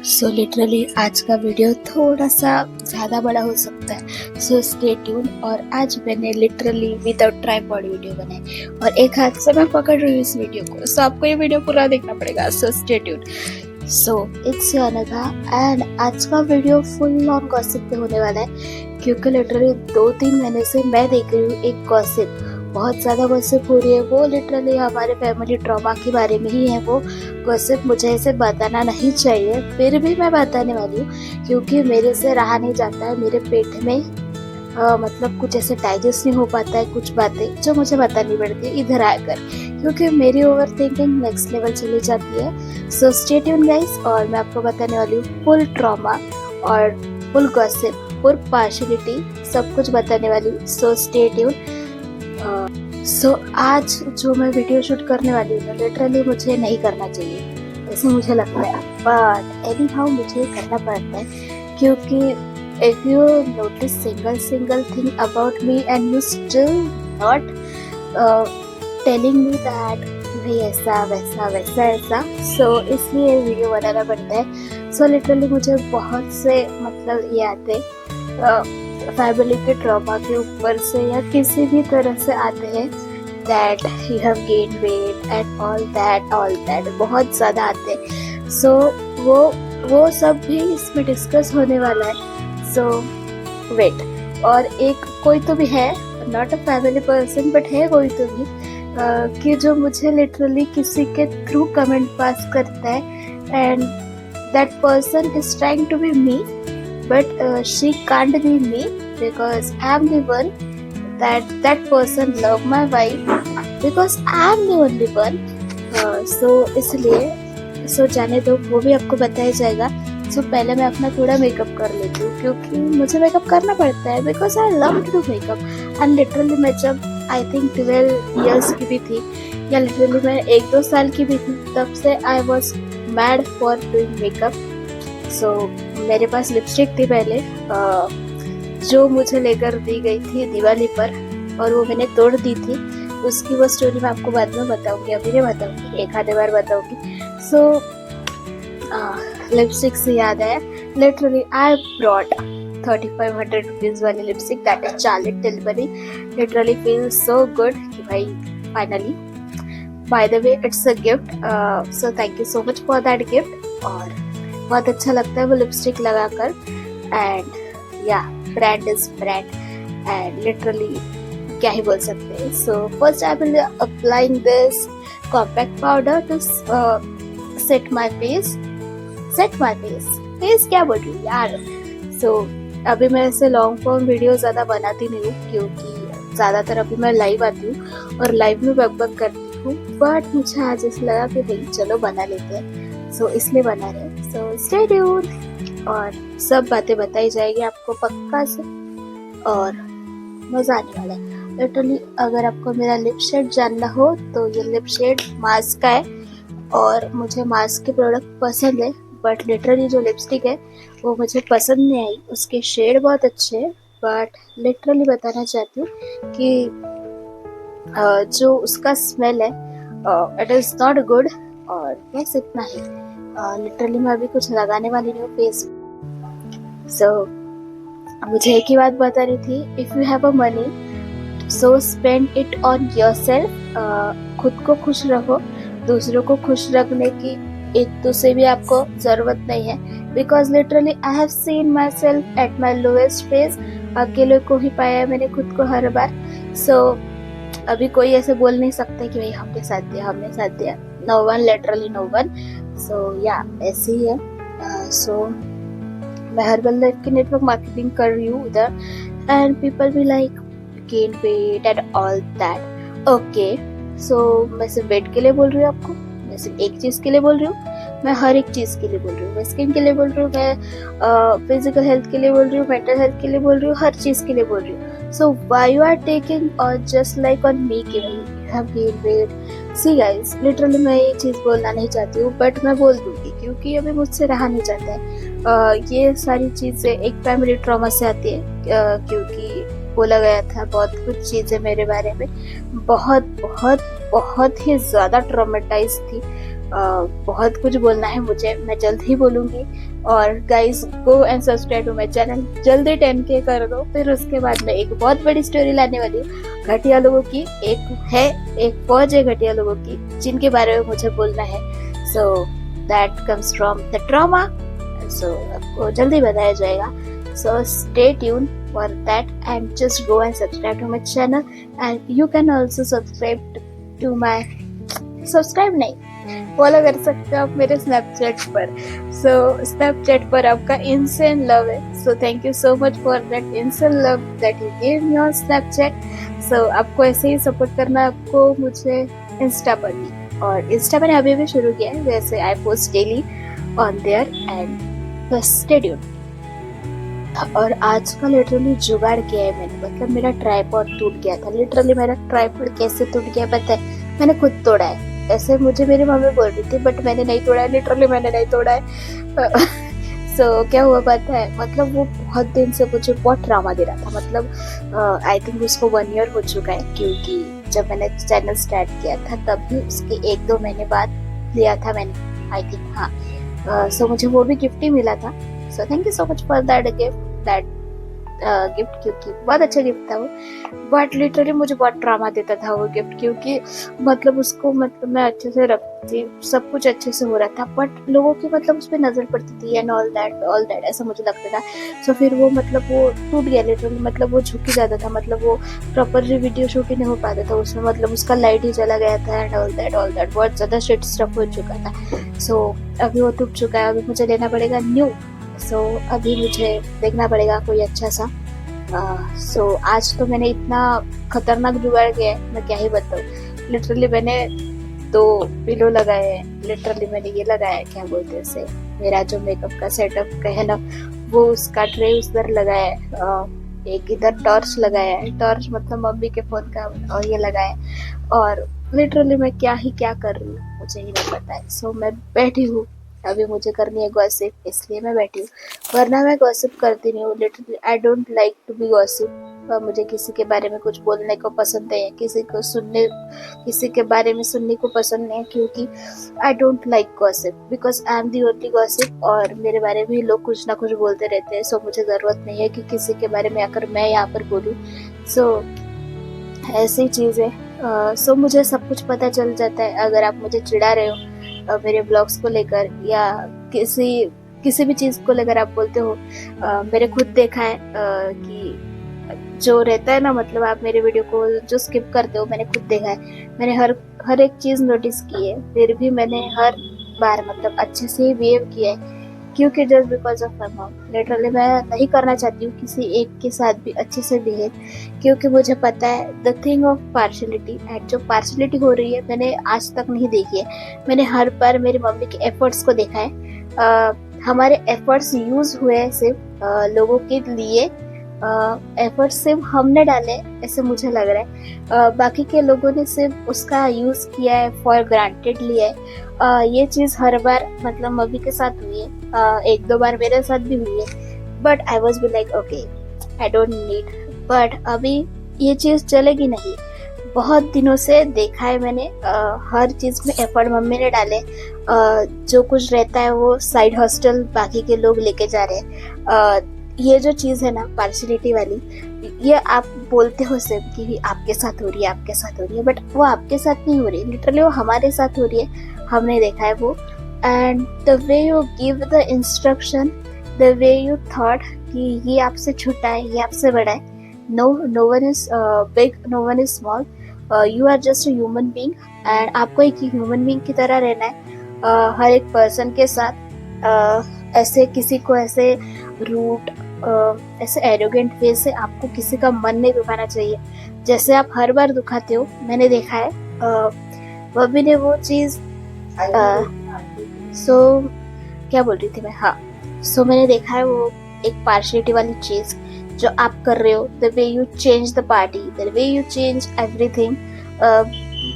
So literally आज का video थोड़ा सा ज़्यादा बड़ा हो सकता है, सो स्टे ट्यून। और आज मैंने लिटरली विदाउट ट्राइपॉड वीडियो बनाई और एक हाथ से मैं पकड़ रही हूँ इस वीडियो को। सो आपको ये वीडियो पूरा देखना पड़ेगा, सो stay tune. So it's Anagha and आज का वीडियो फुल ऑन गॉसिप पे होने वाला है, क्योंकि लिटरली 2-3 महीने से मैं देख रही हूँ एक गॉसिप, बहुत ज़्यादा गॉसिप हो रही है। वो लिटरली हमारे फैमिली ट्रॉमा के बारे में ही है। वो गॉसिप मुझे ऐसे बताना नहीं चाहिए, फिर भी मैं बताने वाली हूँ क्योंकि मेरे से रहा नहीं जाता है। मेरे पेट में मतलब कुछ ऐसे डाइजेस्ट नहीं हो पाता है, कुछ बातें जो मुझे बतानी पड़ती है इधर आकर, क्योंकि मेरी ओवर थिंकिंग नेक्स्ट लेवल चली जाती है। सो स्टे ट्यून गाइस, और मैं आपको बताने वाली हूँ फुल ट्रॉमा और फुल गॉसिप, फुल पार्शियलिटी, सब कुछ बताने वाली हूँ। सो स्टे ट्यून। सो आज जो मैं वीडियो शूट करने वाली हूँ लिटरली मुझे नहीं करना चाहिए ऐसे मुझे लगता है, बट एनी हाउ मुझे करना पड़ता है, क्योंकि if you notice single thing about me and you still not telling me that भाई ऐसा वैसा वैसा ऐसा, सो इसलिए वीडियो बनाना पड़ता है। सो लिटरली मुझे बहुत से मतलब ये आते फैमिली के ट्रॉमा के ऊपर से या किसी भी तरह से आते हैं, that you have gain weight and all that बहुत ज़्यादा आते हैं। सो वो सब भी इसमें डिस्कस होने वाला है। सो वेट, और एक कोई तो भी है, not a family person but है कोई तो भी कि जो मुझे लिटरली किसी के थ्रू कमेंट पास करता है and that person is trying to be me, but she can't be me because I am the one that person love my wife because I am the only one. So इसलिए जाने दो, वो भी आपको बताया जाएगा। पहले मैं अपना थोड़ा मेकअप कर लेती हूँ, क्योंकि मुझे मेकअप करना पड़ता है because I love to do makeup. And literally मैं जब आई थिंक 12 years की भी थी, या लिटरली मैं 1-2 साल की भी थी, तब से I was mad for doing makeup. So मेरे पास लिपस्टिक थी पहले जो मुझे लेकर दी गई थी दिवाली पर, और वो मैंने तोड़ दी थी। उसकी वो स्टोरी मैं आपको बाद में बताऊंगी, अभी नहीं बताऊंगी, एक आधे बार बताऊंगी। सो लिपस्टिक से याद आया, लिटरली आई ब्रॉट 3500 रुपीज़ वाली lipstick, that is Charlotte Tilbury. Literally feel so good कि भाई finally, by the way it's a gift, so thank you so much for that gift. और बहुत अच्छा लगता है वो लिपस्टिक लगाकर, एंड या brand is brand, and literally क्या ही बोल सकते हैं। So first I will applying this compact powder to set my face क्या बोल रही हूँ यार। सो अभी मैं ऐसे लॉन्ग फॉर्म वीडियो ज़्यादा बनाती नहीं हूँ, क्योंकि ज़्यादातर अभी मैं लाइव आती हूँ और लाइव में बक करती हूँ, बट मुझे आज ऐसा लगा कि भाई चलो बना लेते हैं, सो इसलिए बना रहे। सो स्टे ट्यून, और सब बातें बताई जाएगी आपको पक्का से, और मज़ा आने वाला है। लिटरली अगर आपको मेरा लिप शेड जानना हो तो ये लिप शेड मास्क का है, और मुझे मास्क के प्रोडक्ट पसंद है, बट लिटरली जो लिपस्टिक है वो मुझे पसंद नहीं आई। उसके शेड बहुत अच्छे हैं, बट लिटरली बताना चाहती हूँ कि जो उसका स्मेल है इट इज़ नॉट गुड, और बस इतना ही। लिटरली मैं अभी कुछ लगाने वाली नहीं हूँ फेस। सो मुझे एक ही बात बतानी थी, if you have a money so spend it on yourself. खुद को खुश रखो, दूसरों को खुश रखने की एक दूसरे भी आपको ज़रूरत नहीं है, because literally I have seen my self at my lowest phase. अकेले को ही पाया है मैंने खुद को हर बार। सो अभी कोई ऐसे बोल नहीं सकता कि भाई हमने साथ दिया, no one, literally no one. So yeah ऐसे ही है। सो मैं हर्बल लाइफ की नेटवर्क मार्केटिंग कर रही हूँ उधर, एंड पीपल भी like gain weight and all that. Okay, so मैं सिर्फ वेट के लिए बोल रही हूँ आपको, मैं सिर्फ एक चीज़ के लिए बोल रही हूँ, मैं हर एक चीज़ के लिए बोल रही हूँ। मैं स्किन के लिए बोल रही हूँ, मैं फिजिकल हेल्थ के लिए बोल रही हूँ, मेंटल हेल्थ के लिए बोल रही हूँ, हर चीज़ के लिए बोल रही हूँ। So why you are taking और जस्ट लाइक ऑन मी कि भाई you have gain weight. See guys, literally मैं ये चीज़ बोलना नहीं चाहती हूँ, बट मैं बोल दूँगी क्योंकि अभी मुझसे रहा नहीं जाता है। ये सारी चीज़ें एक फैमिली ट्रॉमा से आती है, क्योंकि बोला गया था बहुत कुछ चीज़ें मेरे बारे में, बहुत बहुत बहुत ही ज़्यादा ट्रॉमेटाइज थी। बहुत कुछ बोलना है मुझे, मैं जल्द ही बोलूँगी। और guys go and subscribe to my channel, जल्दी 10K कर दो। फिर उसके बाद मैं एक बहुत बड़ी स्टोरी लाने वाली हूँ घटिया लोगों की। एक फौज है घटिया लोगों की जिनके बारे में मुझे बोलना है। So that comes from the trauma, so आपको जल्दी बताया जाएगा। So stay tune for that and just go and subscribe to my channel, and you can also subscribe to my नहीं फॉलो कर सकते हो आप मेरे स्नैपचैट पर। सो स्नैपचैट पर आपका इंसेन लव है। So thank you so much for that insane love that you give me on Snapchat. So आपको ऐसे ही सपोर्ट करना है आपको मुझे इंस्टा पर भी, और इंस्टा मैंने अभी भी शुरू किया है, वैसे I post daily on their and बस स्टे ट्यून्ड। और आज का लिटरली जुगाड़ किया है मैंने, मतलब मेरा ट्राइपॉड टूट गया था। लिटरली मेरा ट्राइपॉड कैसे टूट गया पता है? मैंने खुद तोड़ा है। ऐसे मुझे मेरी मम्मी बोल रही थी बट मैंने नहीं तोड़ा है, लिटरली मैंने नहीं तोड़ा है। सो क्या हुआ पता है, मतलब वो बहुत दिन से मुझे बहुत ड्रामा दे रहा था। मतलब आई थिंक उसको 1 ईयर हो चुका है, क्योंकि जब मैंने चैनल स्टार्ट किया था तभी उसके 1-2 महीने बाद लिया था मैंने, आई थिंक। हाँ, सो मुझे वो भी गिफ्ट ही मिला था। सो thank you so much for that gift, क्योंकि बहुत अच्छा गिफ्ट था वो। बट लिटरली मुझे बहुत ड्रामा देता था वो गिफ्ट, क्योंकि मतलब उसको मतलब मैं अच्छे से रखती, सब कुछ अच्छे से हो रहा था, बट लोगों की मतलब उस पर नजर पड़ती थी एंड ऑल दैट ऐसा मुझे लगता था। सो फिर वो मतलब वो टूट गया लिटरली, मतलब वो झुक ही जाता था, मतलब वो प्रॉपरली वीडियो शूट ही नहीं हो पाता था उसमें, मतलब उसका लाइट ही चला गया था एंड ऑल दैट बहुत ज्यादा शिट स्टफ हो चुका था। सो अभी वो टूट चुका है, अभी मुझे लेना पड़ेगा न्यू। सो अभी मुझे देखना पड़ेगा कोई अच्छा सा। सो आज तो मैंने इतना खतरनाक जुगाड़ किया है, मैं क्या ही बताऊँ। लिटरली मैंने 2 पिलो लगाए हैं, लिटरली मैंने ये लगाया है, क्या बोलते हैं इसे, मेरा जो मेकअप का सेटअप का है ना, वो उसका ट्रे उधर लगाया है, एक इधर टॉर्च लगाया है, टॉर्च मतलब मम्मी के फोन का, और ये लगाया है। और लिटरली मैं क्या कर रही हूँ मुझे ही नहीं पता है। सो मैं बैठी हूँ, अभी मुझे करनी है गॉसिप, इसलिए मैं बैठी हूँ, वरना मैं गॉसिप करती नहीं हूँ। Literally I don't like to be gossip. मुझे किसी के बारे में कुछ बोलने को पसंद नहीं है, किसी के बारे में सुनने को पसंद नहीं है, क्योंकि आई don't like gossip because I am the only gossip, और मेरे बारे में लोग कुछ ना कुछ बोलते रहते हैं। सो मुझे ज़रूरत नहीं है कि किसी के बारे में आकर मैं यहाँ पर बोलूँ। सो ऐसी चीज़ है। सो मुझे सब कुछ पता चल जाता है। अगर आप मुझे चिढ़ा रहे हो मेरे ब्लॉग्स को लेकर या किसी भी चीज़ को लेकर आप बोलते हो, मैंने खुद देखा है कि जो रहता है ना, मतलब आप मेरे वीडियो को जो स्किप करते हो, मैंने खुद देखा है। मैंने हर एक चीज़ नोटिस की है, फिर भी मैंने हर बार मतलब अच्छे से ही बिहेव किया है, क्योंकि just because of my mom. Literally मैं नहीं करना चाहती हूँ किसी एक के साथ भी अच्छे से बिहेव, क्योंकि मुझे पता है the thing of partiality, and जो पार्शलिटी हो रही है मैंने आज तक नहीं देखी है। मैंने हर बार मेरी मम्मी के एफर्ट्स को देखा है। हमारे एफर्ट्स यूज हुए हैं सिर्फ लोगों के लिए, एफर्ट सिर्फ हमने डाले ऐसे मुझे लग रहा है। बाकी के लोगों ने सिर्फ उसका यूज किया है, फॉर ग्रांटेड लिया है। ये चीज हर बार मतलब मम्मी के साथ हुई है, 1-2 बार मेरे साथ भी हुई है, but I was be like okay I don't need. But अभी ये चीज चलेगी नहीं। बहुत दिनों से देखा है मैंने, हर चीज में एफर्ट मम्मी ने डाले। जो कुछ रहता है वो साइड हॉस्टल बाकी के लोग लेके जा रहे हैं। ये जो चीज है ना पार्शलिटी वाली, ये आप बोलते हो सिर्फ कि आपके साथ हो रही है, बट वो आपके साथ नहीं हो रही है, लिटरली वो हमारे साथ हो रही है। हमने देखा है वो। And the way you give the instruction, the way you thought कि ये आपसे छोटा है, ये आपसे बड़ा है, no one is big, no one is small, you are just a human being, and आपको एक ह्यूमन बीइंग की तरह रहना है हर एक पर्सन के साथ। ऐसे किसी को ऐसे रूट, ऐसे एरोगेंट वे से आपको किसी का मन नहीं दुखाना चाहिए, जैसे आप हर बार दुखाते हो। मैंने देखा है बॉबी ने वो चीज, सो क्या बोल रही थी मैं, हाँ, सो मैंने देखा है वो एक पार्शियलिटी वाली चीज जो आप कर रहे हो, the way you change the party, the way you change everything,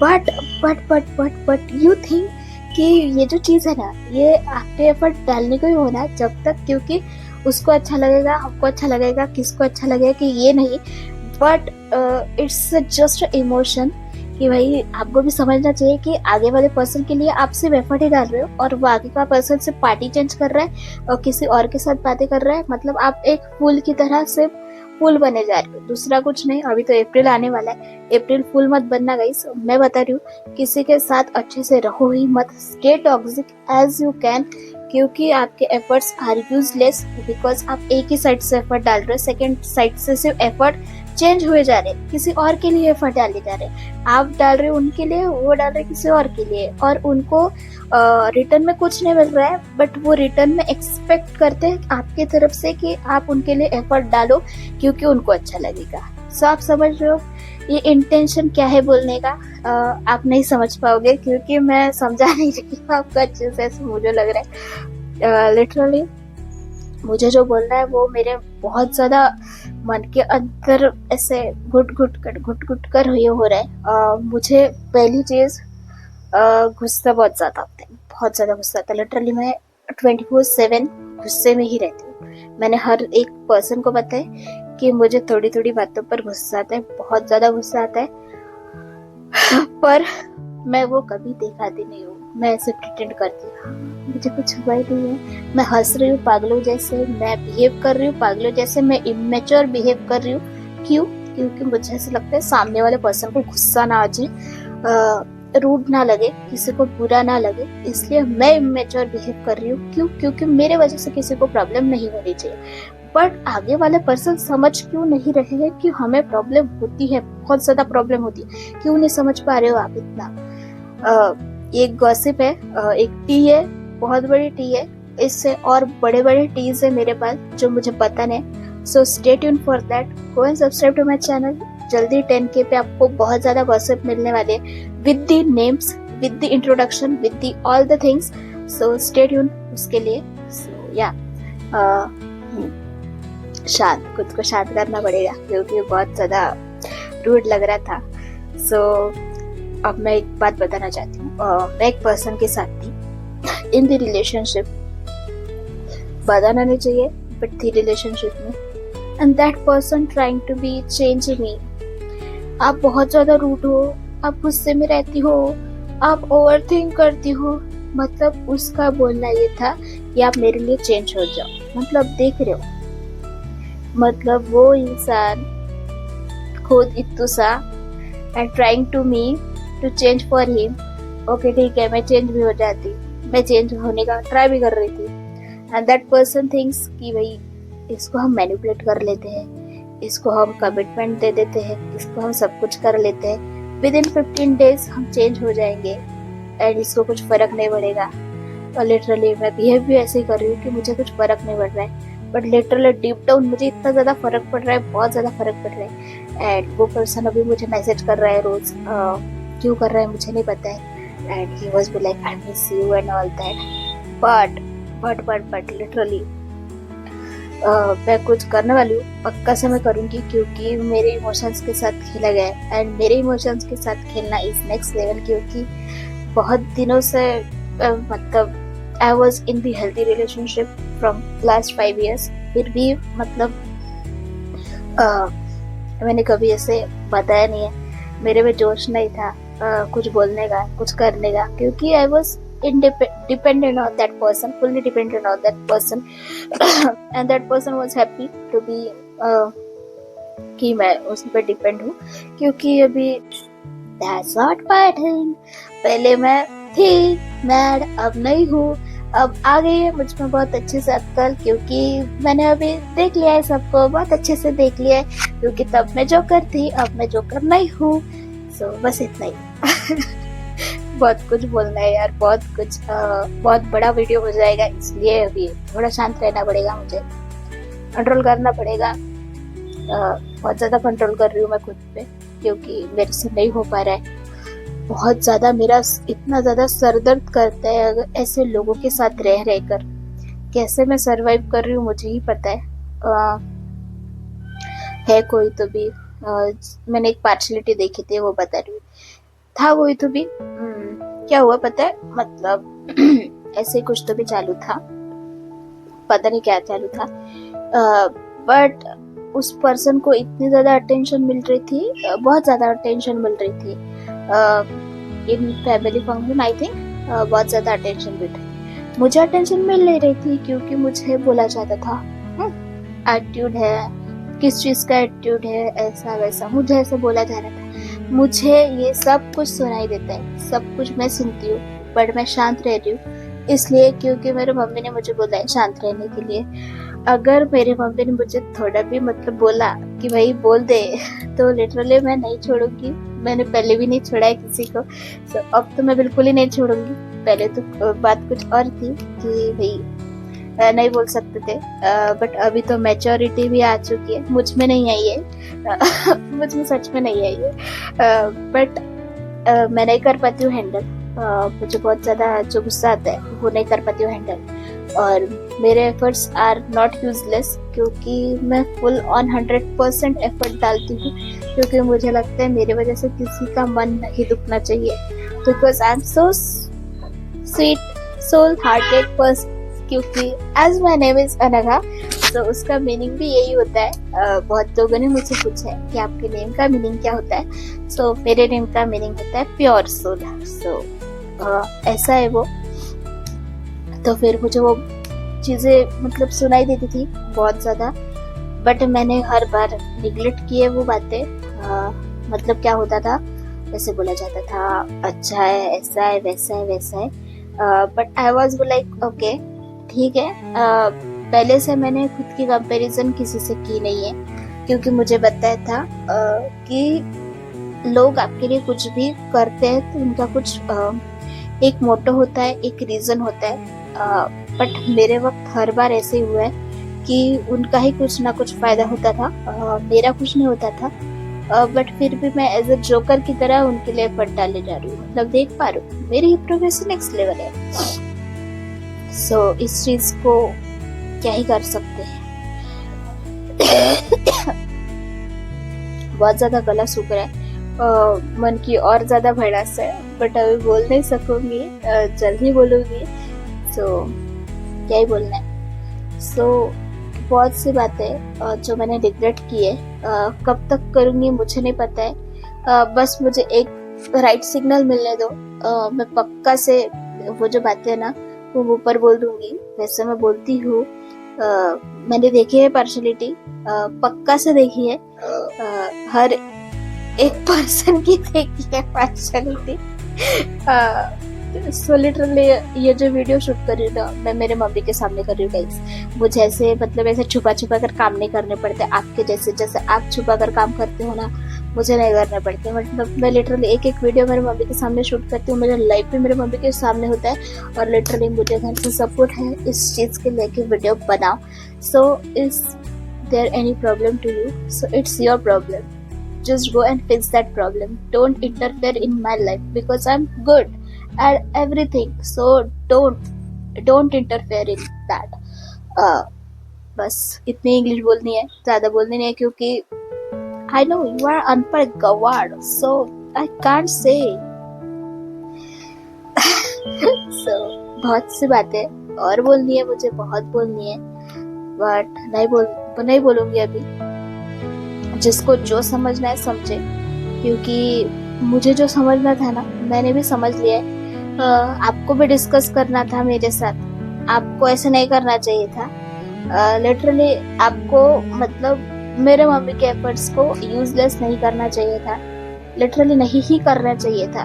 but you think कि ये जो चीज है ना, ये आपके एफर्ट डालने को ही होना जब तक, क्योंकि उसको अच्छा लगेगा, हमको अच्छा लगेगा, किसको अच्छा लगेगा कि ये नहीं, बट इट्स जस्ट इमोशन कि भाई आपको भी समझना चाहिए कि आगे वाले पर्सन के लिए आप सिर्फ एफर्ट ही डाल रहे हो और वो आगे का पर्सन सिर्फ पार्टी चेंज कर रहा है और किसी और के साथ बातें कर रहा है, मतलब आप एक फूल की तरह सिर्फ फूल बने जा रहे हो, दूसरा कुछ नहीं। अभी तो अप्रैल आने वाला है, अप्रैल फूल मत बनना गाइस। मैं बता रही हूँ किसी के साथ अच्छे से रहो ही मत, stay toxic as you can, क्योंकि आपके एफर्ट्स आर यूजलेस बिकॉज आप एक ही साइड से एफर्ट डाल रहे हो, सेकंड साइड से सिर्फ एफर्ट चेंज हुए जा रहे, किसी और के लिए एफर्ट डाले जा रहे। आप डाल रहे हो उनके लिए, वो डाल रहे किसी और के लिए, और उनको रिटर्न में कुछ नहीं मिल रहा है, बट वो रिटर्न में एक्सपेक्ट करते हैं आपके तरफ से कि आप उनके लिए एफर्ट डालो क्योंकि उनको अच्छा लगेगा। सो आप समझ रहे हो ये इंटेंशन क्या है बोलने का? आप नहीं समझ पाओगे क्योंकि मैं समझा नहीं रही हूँ आपको अच्छे से, ऐसे मुझे लग रहा है। लिटरली मुझे जो बोलना है वो मेरे बहुत ज्यादा मन के अंदर ऐसे घुट घुट कर ये हो रहा है। मुझे पहली चीज गुस्सा बहुत ज्यादा आता है, बहुत ज्यादा गुस्सा आता है। लिटरली मैं 24/7 गुस्से में ही रहती हूँ। मैंने हर एक पर्सन को पता है कि मुझे थोड़ी थोड़ी बातों पर गुस्सा आता है, बहुत ज्यादा गुस्सा आता है, पर मैं वो कभी दिखाती नहीं हूँ। मैं ऐसे प्रिटेंड करती हूँ मुझे कुछ हुआ ही नहीं है, मैं हंस रही हूँ पागलों जैसे, मैं बिहेव कर रही हूँ पागलों जैसे, मैं इमेच्योर बिहेव कर रही हूँ। क्यों? क्योंकि मुझे ऐसा लगता है सामने वाले पर्सन को गुस्सा ना आ जाए, रूड ना लगे, किसी को बुरा ना लगे, इसलिए मैं इमेच्योर बिहेव कर रही हूँ। क्यों? क्योंकि मेरे वजह से किसी को प्रॉब्लम नहीं होनी चाहिए। बट आगे वाले पर्सन समझ क्यों नहीं रहे हैं कि हमें प्रॉब्लम होती है, बहुत ज्यादा प्रॉब्लम होती है, क्यों नहीं समझ पा रहे हो आप इतना? एक गॉसिप है, एक टी है, बहुत बड़ी टी है, इससे और बड़े बड़े टीज है मेरे पास जो मुझे पता नहीं। So stay tune for that, go and subscribe to my channel. जल्दी 10K पे आपको बहुत ज्यादा गॉसिप मिलने वाले with the names, with the introduction, with the all the things. So stay tune उसके लिए। सो या शांत, खुद को शांत करना पड़ेगा क्योंकि बहुत ज्यादा रूड लग रहा था। सो अब मैं एक बात बताना चाहती हूँ। मैं एक पर्सन के साथ थी इन द रिलेशनशिप, बताना नहीं चाहिए बट थी रिलेशनशिप में, and that person trying to be change me. आप बहुत ज्यादा रूड हो, आप गुस्से में रहती हो, आप ओवर थिंक करती हो, मतलब उसका बोलना ये था कि आप मेरे लिए चेंज हो जाओ। मतलब देख रहे हो, मतलब वो इंसान खुद इतू सा and trying to me to change for him. Okay ठीक है, मैं चेंज भी हो जाती, मैं चेंज होने का ट्राई भी कर रही थी, एंड दैट पर्सन थिंक्स कि भाई इसको हम मैनिपुलेट कर लेते हैं, इसको हम कमिटमेंट दे देते हैं, इसको हम सब कुछ कर लेते हैं, विद इन 15 days हम चेंज हो जाएंगे एंड इसको कुछ फर्क नहीं पड़ेगा। और लिटरली मैं बिहेव भी ऐसे ही कर रही हूँ कि मुझे कुछ फर्क नहीं पड़ रहा है, बट लिटरली डीप डाउन मुझे इतना ज्यादा फर्क पड़ रहा है, बहुत ज्यादा फर्क पड़ रहा है। एंड वो पर्सन अभी मुझे मैसेज कर रहा है रोज, क्यों कर रहा है मुझे नहीं पता है, and he was be like I miss you and all that. But literally मैं कुछ करने वाली हूँ, पक्का से मैं करूँगी क्योंकि मेरे इमोशंस के साथ खेला गया है, एंड मेरे इमोशंस के साथ खेलना इज नेक्स्ट लेवल। क्योंकि बहुत दिनों से मतलब I was in the healthy relationship from last 5 years, फिर भी मतलब मैंने कभी ऐसे बताया नहीं है, मेरे में जोश नहीं था कुछ बोलने का, कुछ करने का, क्योंकि I was dependent on that person, fully dependent on that person and that person was happy to be कि मैं उस पर डिपेंड हूँ, क्योंकि अभी that's not my thing। पहले मैं थी मैड, अब नहीं हूँ, अब आ गई है मुझ में बहुत अच्छे से अक्ल, क्योंकि मैंने अभी देख लिया है सबको, बहुत अच्छे से देख लिया है, क्योंकि तब मैं जोकर थी, अब मैं जोकर नहीं हूँ। सो बस इतना ही बहुत कुछ बोलना है यार, बहुत कुछ, बहुत बड़ा वीडियो हो जाएगा, इसलिए अभी थोड़ा शांत रहना पड़ेगा, मुझे कंट्रोल करना पड़ेगा। बहुत ज्यादा कंट्रोल कर रही हूँ मैं खुद पे, क्योंकि मेरे से नहीं हो पा रहा है बहुत ज्यादा। मेरा इतना ज्यादा सर दर्द करता है अगर ऐसे लोगों के साथ रह कर, कैसे मैं सरवाइव कर रही हूँ मुझे ही पता है कोई तो भी मैंने एक पार्शलिटी देखी थी, वो बता रही हूँ, था कोई तो भी क्या हुआ पता है, मतलब ऐसे कुछ तो भी चालू था, पता नहीं क्या चालू था, बट उस पर्सन को इतनी ज्यादा अटेंशन मिल रही थी, बहुत ज्यादा अटेंशन मिल रही थी, in family function I think बहुत ज़्यादा अटेंशन भी थी। मुझे अटेंशन मिल नहीं रही थी क्योंकि मुझे बोला जाता था एटीट्यूड है, किस चीज़ का एटीट्यूड है, ऐसा वैसा मुझे ऐसे बोला जा रहा था। मुझे ये सब कुछ सुनाई देता है, सब कुछ मैं सुनती हूँ, बट मैं शांत रहती हूँ इसलिए क्योंकि मेरे मम्मी ने मुझे बोला है शांत रहने के लिए। अगर मेरी मम्मी ने मुझे थोड़ा भी मतलब बोला कि भाई बोल दे तो लिटरली मैं नहीं छोड़ूंगी। मैंने पहले भी नहीं छोड़ा है किसी को, तो अब तो मैं बिल्कुल ही नहीं छोड़ूंगी। पहले तो बात कुछ और थी कि भाई नहीं बोल सकते थे, बट अभी तो मैच्योरिटी भी आ चुकी है, मुझ में नहीं आई है मुझ में सच में नहीं आई है, बट मैं नहीं कर पाती हूँ हैंडल। मुझे बहुत ज़्यादा जो गुस्सा आता है वो नहीं कर पाती हूँ हैंडल, और मेरे एफर्ट्स आर नॉट यूजलेस क्योंकि मैं फुल ऑन 100% एफर्ट डालती हूँ, क्योंकि मुझे लगता है मेरी वजह से किसी का मन नहीं दुखना चाहिए, because I am so sweet soul hearted person. क्योंकि as my name is Anagha, तो उसका मीनिंग भी यही होता है। बहुत लोगों ने मुझे पूछा है कि आपके नेम का मीनिंग क्या होता है, सो मेरे नेम का मीनिंग होता है प्योर सोल। सो ऐसा है वो। तो फिर मुझे वो चीज़ें मतलब सुनाई देती थी बहुत ज़्यादा, बट मैंने हर बार निगलेक्ट किए वो बातें। मतलब क्या होता था, जैसे बोला जाता था अच्छा है, ऐसा है, वैसा है, वैसा है, but I was like okay ठीक है। पहले से मैंने खुद की कंपैरिजन किसी से की नहीं है, क्योंकि मुझे बताया था कि लोग आपके लिए कुछ भी करते हैं तो उनका कुछ एक मोटो होता है, एक रीज़न होता है। बट मेरे वक्त हर बार ऐसे ही हुआ है कि उनका ही कुछ ना कुछ फ़ायदा होता था, मेरा कुछ नहीं होता था। बट फिर भी मैं एज अ जोकर की तरह उनके लिए एफर्ट डाले जा रही हूँ। मतलब देख पा रही हूँ मेरी प्रोग्रेस नेक्स्ट लेवल है। सो इस चीज़ को क्या ही कर सकते हैं। बहुत ज़्यादा गला सूख रहा है, मन की और ज़्यादा भड़ास है, बट अभी बोल नहीं सकूँगी, जल्द ही बोलूँगी। सो क्या ही बोलना है। सो बहुत सी बातें जो मैंने रिग्रेट की है, कब तक करूँगी मुझे नहीं पता है। बस मुझे एक राइट सिग्नल मिलने दो, मैं पक्का से वो जो बातें है ना वो ऊपर बोल दूंगी। वैसे मैं बोलती हूँ, मैंने देखी है पार्शलिटी, पक्का से देखी है, हर एक पर्सन की देखी है पार्शलिटी। सो लिटरली ये जो वीडियो शूट कर रही हूँ ना, मैं मेरे मम्मी के सामने कर रही हूँ गाइस। मुझे ऐसे मतलब ऐसे छुपा छुपा कर काम नहीं करने पड़ते आपके जैसे, जैसे आप छुपा कर काम करते हो ना, मुझे नहीं करने पड़ते। मतलब मैं लिटरली एक एक वीडियो मेरे मम्मी के सामने शूट करती हूँ, मेरा लाइफ भी मेरे मम्मी के सामने होता है, और लिटरली मुझे घर से सपोर्ट है इस चीज़ के लेके वीडियो बनाओ। So is there any problem to you, so it's your problem, just go and fix that problem. Don't interfere in my life because I'm good at everything, so don't interfere in that. बस इतनी English बोलनी है, ज़्यादा बोलनी नहीं है, क्योंकि I know you are अनपढ़ गवार, so I can't say. So बहुत सी बातें और बोलनी है, मुझे बहुत बोलनी है, बट नहीं बोलूँगी अभी। जिसको जो समझना है समझे, क्योंकि मुझे जो समझना था ना मैंने भी समझ लिया है। आपको भी डिस्कस करना था मेरे साथ, आपको ऐसे नहीं करना चाहिए था। लिटरली आपको मतलब मेरे मम्मी के एफर्ट्स को यूजलेस नहीं करना चाहिए था, लिटरली नहीं ही करना चाहिए था।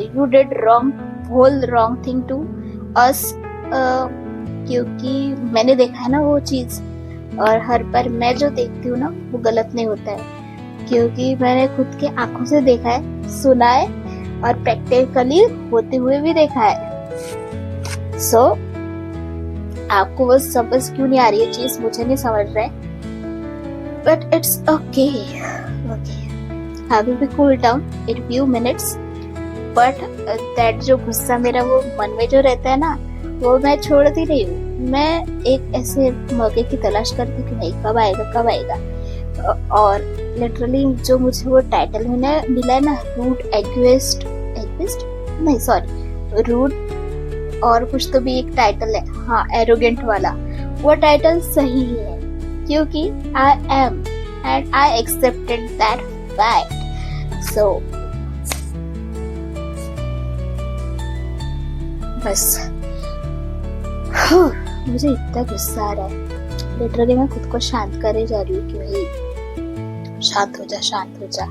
You did whole wrong thing to us, क्योंकि मैंने देखा है ना वो चीज़, और हर बार मैं जो देखती हूँ ना वो गलत नहीं होता है, क्योंकि मैंने खुद के आंखों से देखा है, सुना है, और प्रैक्टिकली होते हुए भी देखा है। सो आपको वो समझ क्यों नहीं आ रही है चीज, मुझे नहीं समझ रहा है, but it's okay. I will be cool down in few minutes, but that जो गुस्सा मेरा वो मन में जो रहता है ना वो मैं छोड़ती नहीं हूँ। मैं एक ऐसे मौके की तलाश करती कि नहीं कब आएगा। और लिटरली जो मुझे वो टाइटल मिला है ना, रूड एग्विस्ट नहीं सॉरी रूड और कुछ तो भी एक टाइटल है, हाँ एरोगेंट वाला, वो टाइटल सही है, क्योंकि I am and I accepted that fact. So बस मुझे इतना गुस्सा आ रहा है, लिटरली मैं खुद को शांत करे जा रही हूँ कि भाई शांत हो जा,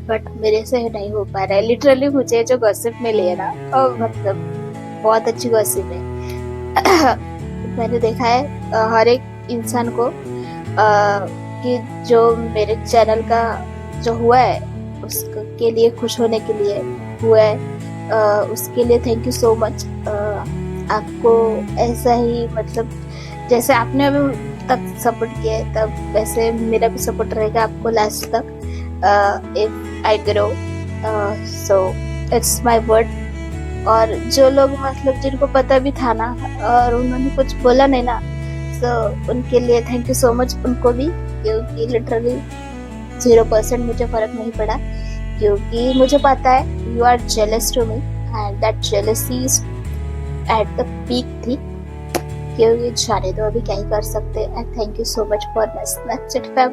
बट मेरे से नहीं हो पा रहा है। लिटरली मुझे जो गॉसिप मिली है ना, मतलब बहुत अच्छी गॉसिप है। मैंने देखा है हर एक इंसान को कि जो मेरे चैनल का जो हुआ है उसके लिए खुश होने के लिए हुआ है, उसके लिए थैंक यू सो मच। आपको ऐसा ही मतलब जैसे आपने अभी तक सपोर्ट किया है तब वैसे मेरा भी सपोर्ट रहेगा आपको लास्ट तक। If I grow so it's my word. और जो लोग मतलब जिनको पता भी था ना और उन्होंने कुछ बोला नहीं ना, सो उनके लिए थैंक यू सो मच उनको भी, क्योंकि लिटरली 0% मुझे फर्क नहीं पड़ा, क्योंकि मुझे पता है you are jealous to me and that jealousy is at the peak थी। क्योंकि जाने दो, अभी क्या ही कर सकते हैं। And thank you so much for my Snapchat fam,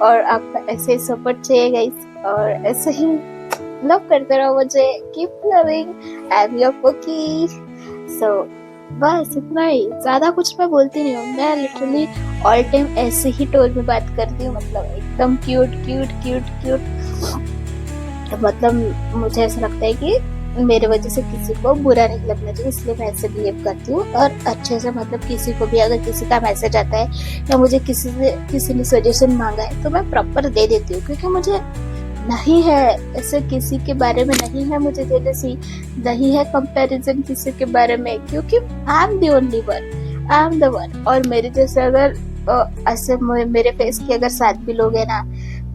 और आपका ऐसे ही सपोर्ट चाहिए गाइस, और ऐसे ही लव करते रहो मुझे। Keep loving, I am your pokie. So बस इतना ही, ज्यादा कुछ मैं बोलती नहीं हूँ। मैं लिटरली ऑल टाइम ऐसे ही टोन में बात करती हूँ, मतलब एकदम क्यूट। मतलब मुझे ऐसा लगता है कि मेरे वजह से किसी को बुरा नहीं लगना चाहिए, इसलिए मैं ऐसे बिहेव करती हूँ। और अच्छे से मतलब किसी को भी अगर किसी का मैसेज आता है या मुझे किसी ने सजेशन मांगा है तो मैं प्रॉपर दे देती हूँ, क्योंकि मुझे नहीं है ऐसे किसी के बारे में, नहीं है मुझे जेलसी, नहीं है कंपैरिजन किसी के बारे में, क्योंकि I am the only one, I am the one. और मेरे जैसे अगर ऐसे मेरे फेस के अगर 7 भी लोग हैं ना,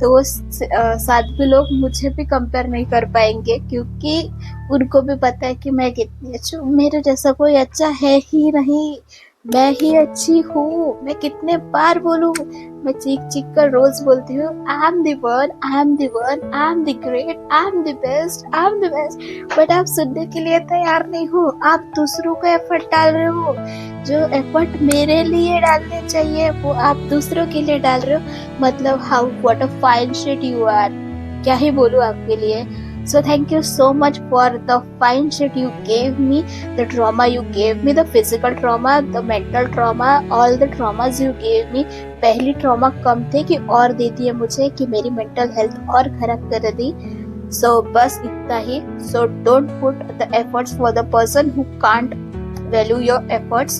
तो वो 7 भी लोग मुझे भी कंपेयर नहीं कर पाएंगे, क्योंकि उनको भी पता है कि मैं कितनी अच्छी हूँ। मेरे जैसा कोई अच्छा है ही नहीं, मैं ही अच्छी हूँ। मैं कितने बार बोलूँ, मैं चीख कर रोज बोलती हूँ, I am the one, I am the one, I am the great, I am the best, I am the best. But आप सुनने के लिए तैयार नहीं हो, आप दूसरों को एफर्ट डाल रहे हो। जो एफर्ट मेरे लिए डालने चाहिए वो आप दूसरों के लिए डाल रहे हो। मतलब how what a fine shit you are, क्या ही बोलूं आपके लिए। So thank you so much for the fine shit you gave me, the trauma you gave me, the physical trauma, the mental trauma, all the traumas you gave me. पहली trauma कम थे कि और दे दिए मुझे, कि मेरी mental health और खराब कर दी। So बस इतना ही। So don't put the efforts for the person who can't value your efforts,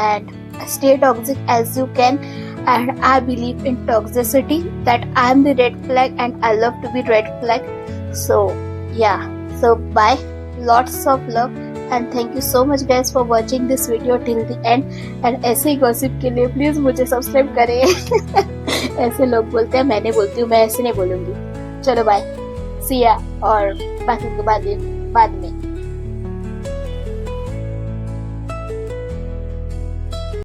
and stay toxic as you can. And I believe in toxicity, that I am the red flag and I love to be red flag. So yeah, so bye, lots of love and thank you so much guys for watching this video till the end. And ऐसे ही gossip के लिए please मुझे subscribe करें। ऐसे लोग बोलते हैं, मैंने बोलती हूँ, मैं ऐसे नहीं बोलूंगी। चलो बाय, सी या, और बाकी के बाद में।